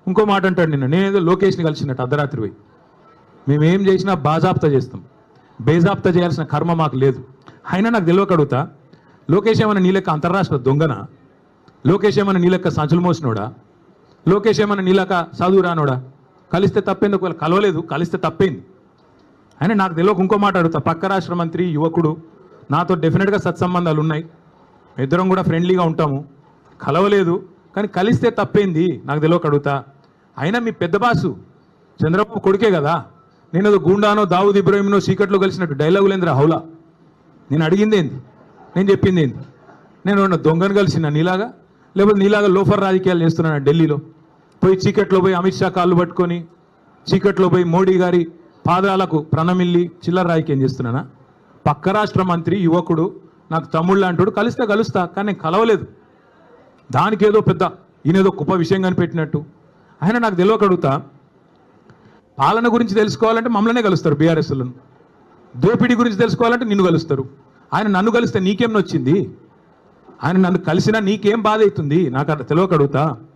ఇంకో మాట అంటాడు నిన్న, నేనేదో లోకేష్ని కలిసినట్టు అర్ధరాత్రి పోయి. మేమేం చేసినా బాజాప్తా చేస్తాం, బేజాప్తా చేయాల్సిన కర్మ మాకు లేదు. అయినా నాకు తెలియక అడుగుతా, లోకేష్ ఏమైనా నీ లెక్క అంతర్రాష్ట్ర దొంగనా? లోకేష్ ఏమైనా నీ లెక్క సంచులు మోసినోడా? లోకేష్ ఏమైనా నీ లెక్క చదువు రానోడా? కలిస్తే తప్పేంది, ఒకవేళ కలవలేదు కలిస్తే తప్పేంది. అయినా నాకు తెలియక ఇంకో మాట అడుగుతా, పక్క రాష్ట్ర మంత్రి యువకుడు, నాతో డెఫినెట్గా సత్సంబంధాలు ఉన్నాయి, ఇద్దరం కూడా ఫ్రెండ్లీగా ఉంటాము, కలవలేదు కానీ కలిస్తే తప్పేంది నాకు తెలియక అడుగుతా. అయినా మీ పెద్ద బాసు చంద్రబాబు కొడుకే కదా, నేను ఏదో గూండానో దావుద్ ఇబ్రాహింనో చీకట్లో కలిసినట్టు డైలాగులేంద్రా హౌలా. నేను అడిగింది ఏంది, నేను చెప్పింది ఏంది? నేను దొంగను కలిసిన నీలాగా, లేకపోతే నీలాగా లోఫర్ రాజకీయాలు చేస్తున్నాను ఢిల్లీలో పోయి, చీకట్లో పోయి అమిత్ షా కాళ్ళు పట్టుకొని, చీకట్లో పోయి మోడీ గారి పాదాలకు ప్రణమిల్లి చిల్లర రాజకీయం చేస్తున్నానా? పక్క రాష్ట్ర మంత్రి యువకుడు, నాకు తమ్ముళ్ళు అంటాడు, కలిస్తే కలుస్తా కానీ నేను కలవలేదు. దానికి ఏదో పెద్ద ఈయనేదో గొప్ప విషయం కనిపెట్టినట్టు. ఆయన నాకు తెలియక అడుగుతా, పాలన గురించి తెలుసుకోవాలంటే మమ్మల్నే కలుస్తారు బీఆర్ఎస్లను, దోపిడీ గురించి తెలుసుకోవాలంటే నిన్ను కలుస్తారు. ఆయన నన్ను కలిస్తే నీకేం నొచ్చింది? ఆయన నన్ను కలిసినా నీకేం బాధ అవుతుంది నాకు తెలియక అడుగుతా.